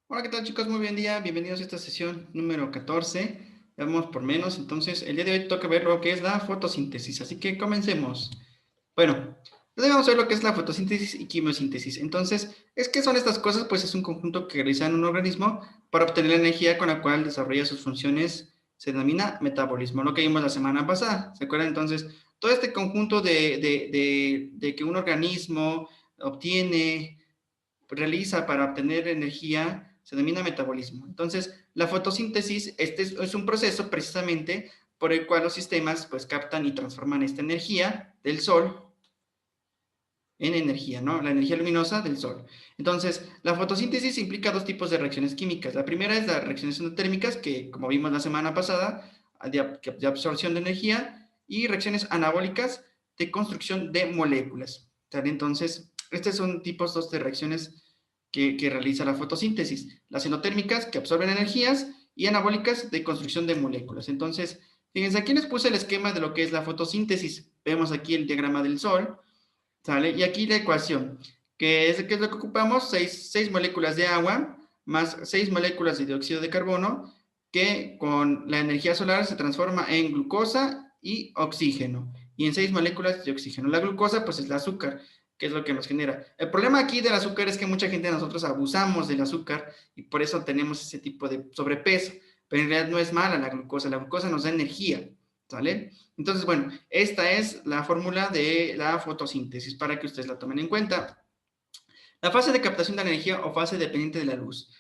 Hola, ¿qué tal chicos? Muy buen día. Bienvenidos a esta sesión número 14. Vamos por menos. Entonces, el día de hoy toca ver lo que es la fotosíntesis. Así que comencemos. Bueno, entonces vamos a ver lo que es la fotosíntesis y quimiosíntesis. Entonces, ¿qué son estas cosas? Pues es un conjunto que realiza un organismo para obtener la energía con la cual desarrolla sus funciones. Se denomina metabolismo, lo que vimos la semana pasada. ¿Se acuerdan? Entonces, todo este conjunto de que un organismo obtiene realiza para obtener energía se denomina metabolismo. Entonces, la fotosíntesis es un proceso precisamente por el cual los sistemas pues captan y transforman esta energía del sol en energía, ¿no? La energía luminosa del sol. Entonces, la fotosíntesis implica dos tipos de reacciones químicas. La primera es las reacciones endotérmicas, que como vimos la semana pasada, de absorción de energía, y reacciones anabólicas de construcción de moléculas. ¿Sale? Entonces, estos son tipos dos de reacciones que realiza la fotosíntesis. Las endotérmicas, que absorben energías, y anabólicas de construcción de moléculas. Entonces, fíjense, aquí les puse el esquema de lo que es la fotosíntesis. Vemos aquí el diagrama del sol, ¿sale? Y aquí la ecuación, ¿qué es lo que ocupamos? Seis moléculas de agua más 6 moléculas de dióxido de carbono, que con la energía solar se transforma en glucosa y oxígeno, y en 6 moléculas de oxígeno. La glucosa, pues, es el azúcar, que es lo que nos genera. El problema aquí del azúcar es que mucha gente de nosotros abusamos del azúcar, y por eso tenemos ese tipo de sobrepeso, pero en realidad no es mala la glucosa nos da energía, ¿sale? Entonces, bueno, esta es la fórmula de la fotosíntesis para que ustedes la tomen en cuenta. La fase de captación de energía o fase dependiente de la luz.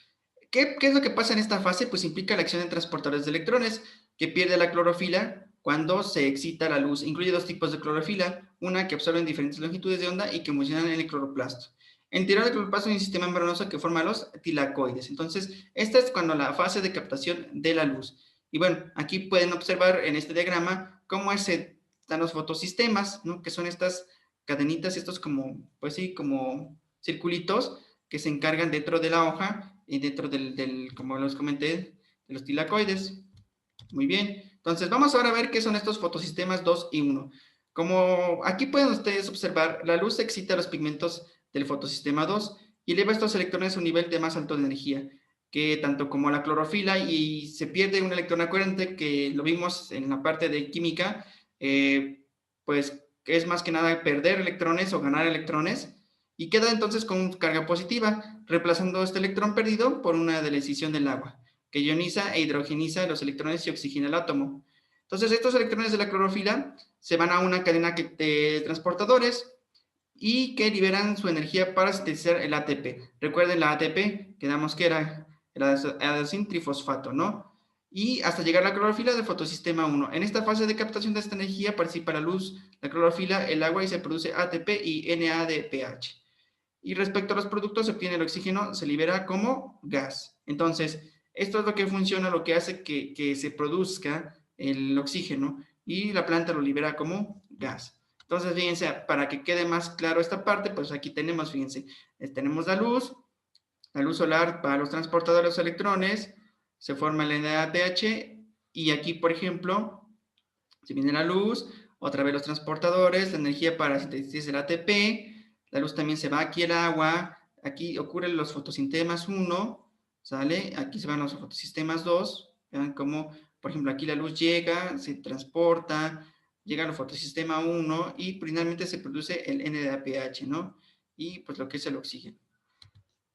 ¿Qué es lo que pasa en esta fase? Pues implica la acción de transportadores de electrones que pierde la clorofila cuando se excita la luz. Incluye dos tipos de clorofila, una que absorben diferentes longitudes de onda y que funcionan en el cloroplasto. En el interior del cloroplasto hay un sistema membranoso que forma los tilacoides. Entonces, esta es cuando la fase de captación de la luz. Y bueno, aquí pueden observar en este diagrama cómo están los fotosistemas, ¿no? Que son estas cadenitas, estos como, pues sí, como circulitos que se encargan dentro de la hoja y dentro como les comenté, de los tilacoides. Muy bien. Entonces, vamos ahora a ver qué son estos fotosistemas 2 y 1. Como aquí pueden ustedes observar, la luz excita los pigmentos del fotosistema 2 y eleva estos electrones a un nivel de más alto de energía, que tanto como la clorofila, y se pierde un electrón. Acuérdense que lo vimos en la parte de química, pues es más que nada perder electrones o ganar electrones, y queda entonces con carga positiva, reemplazando este electrón perdido por una de la escisión del agua, que ioniza e hidrogeniza los electrones y oxigena el átomo. Entonces, estos electrones de la clorofila se van a una cadena de transportadores y que liberan su energía para sintetizar el ATP. Recuerden la ATP, quedamos que era el adenosín trifosfato, ¿no? Y hasta llegar a la clorofila del fotosistema 1. En esta fase de captación de esta energía participa la luz, la clorofila, el agua, y se produce ATP y NADPH. Y respecto a los productos, se obtiene el oxígeno, se libera como gas. Entonces, esto es lo que funciona, lo que hace que se produzca el oxígeno, y la planta lo libera como gas. Entonces, fíjense, para que quede más claro esta parte, pues aquí tenemos, fíjense, tenemos la luz solar para los transportadores de los electrones, se forma el NADPH, y aquí, por ejemplo, se viene la luz, otra vez los transportadores, la energía para sintetizar el ATP, la luz también se va aquí al agua, aquí ocurren los fotosistemas 1, ¿sale? Aquí se van los fotosistemas 2, vean cómo, por ejemplo, aquí la luz llega, se transporta, llega al fotosistema 1 y finalmente se produce el NADPH, ¿no? Y pues lo que es el oxígeno.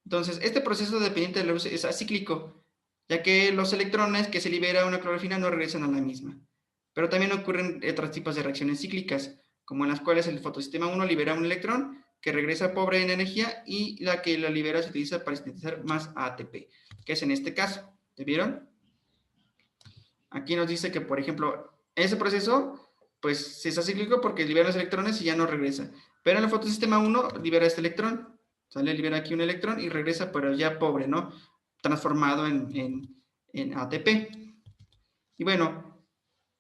Entonces, este proceso dependiente de la luz es acíclico, ya que los electrones que se libera una clorofila no regresan a la misma. Pero también ocurren otros tipos de reacciones cíclicas, como en las cuales el fotosistema 1 libera un electrón que regresa pobre en energía, y la que la libera se utiliza para sintetizar más ATP, que es en este caso. ¿Te vieron? Aquí nos dice que, por ejemplo, ese proceso pues es acíclico porque libera los electrones y ya no regresa. Pero en el fotosistema 1 libera este electrón, ¿sale? Libera aquí un electrón y regresa, pero ya pobre, ¿no? Transformado en ATP. Y bueno,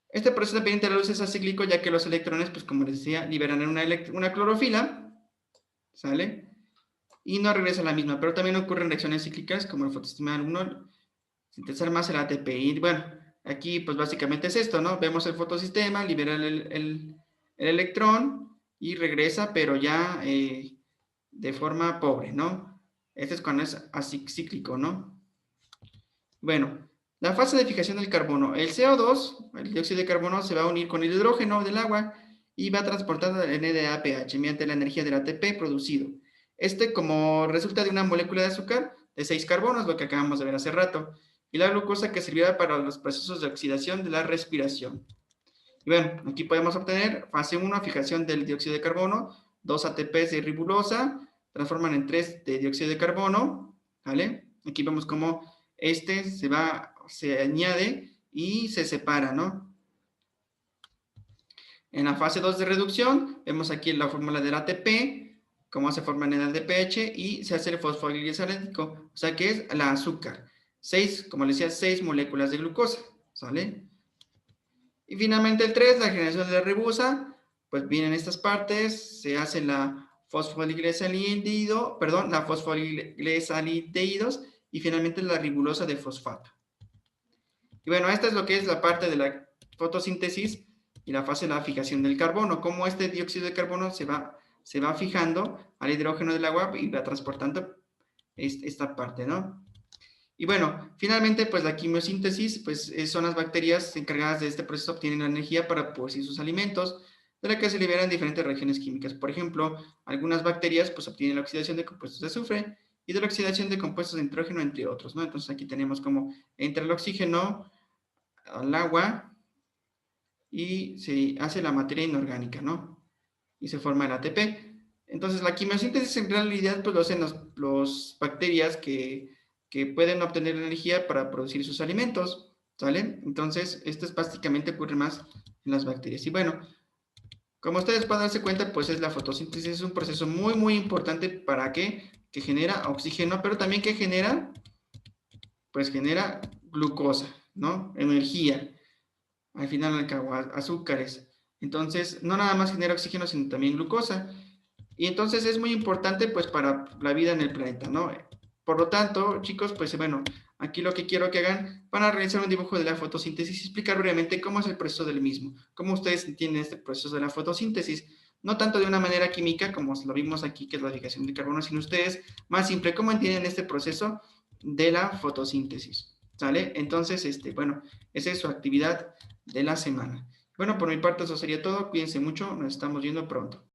este proceso dependiente de la luz es acíclico, ya que los electrones, pues como les decía, liberan una clorofila, ¿sale? Y no regresa a la misma, pero también ocurren reacciones cíclicas, como el fotosistema 1, sintetizar más el ATP. Y bueno, aquí pues básicamente es esto, ¿no? Vemos el fotosistema, libera el electrón y regresa, pero ya de forma pobre, ¿no? Este es cuando es así cíclico, ¿no? Bueno, la fase de fijación del carbono. El CO2, el dióxido de carbono, se va a unir con el hidrógeno del agua y va a transportar el NADPH mediante la energía del ATP producido. Como resulta de una molécula de azúcar de 6 carbonos, lo que acabamos de ver hace rato, y la glucosa que servirá para los procesos de oxidación de la respiración. Y bueno, aquí podemos obtener fase 1, fijación del dióxido de carbono, 2 ATPs de ribulosa, transforman en 3 de dióxido de carbono, ¿vale? Aquí vemos cómo se añade y se separa, ¿no? En la fase 2 de reducción, vemos aquí la fórmula del ATP, cómo se forma en el ADPH y se hace el fosforiglicerético, o sea que es la azúcar. 6, como les decía, 6 moléculas de glucosa, ¿sale? Y finalmente el 3, la generación de la ribosa, pues vienen estas partes, se hace la fosfoliglesaldehídos y finalmente la ribulosa de fosfato. Y bueno, esta es lo que es la parte de la fotosíntesis y la fase de la fijación del carbono, cómo este dióxido de carbono se va fijando al hidrógeno del agua y va transportando esta parte, ¿no? Y bueno, finalmente, pues la quimiosíntesis, pues son las bacterias encargadas de este proceso, obtienen la energía para producir sus alimentos, de la que se liberan diferentes reacciones químicas. Por ejemplo, algunas bacterias pues obtienen la oxidación de compuestos de azufre y de la oxidación de compuestos de nitrógeno, entre otros, ¿no? Entonces aquí tenemos como entra el oxígeno al agua y se hace la materia inorgánica, ¿no? Y se forma el ATP. Entonces la quimiosíntesis en realidad pues lo hacen los bacterias que pueden obtener energía para producir sus alimentos, ¿sale? Entonces esto es básicamente ocurre más en las bacterias. Y bueno, como ustedes pueden darse cuenta, pues es la fotosíntesis, es un proceso muy, muy importante para que genera oxígeno, pero también que genera, pues genera glucosa, ¿no? Energía, al final al cabo, azúcares. Entonces, no nada más genera oxígeno, sino también glucosa. Y entonces es muy importante pues para la vida en el planeta, ¿no? Por lo tanto, chicos, pues bueno, aquí lo que quiero que hagan, van a realizar un dibujo de la fotosíntesis y explicar brevemente cómo es el proceso del mismo, cómo ustedes entienden este proceso de la fotosíntesis, no tanto de una manera química como lo vimos aquí, que es la fijación de carbono, sino ustedes más simple, cómo entienden este proceso de la fotosíntesis, ¿sale? Entonces, bueno, esa es su actividad de la semana. Bueno, por mi parte eso sería todo, cuídense mucho, nos estamos viendo pronto.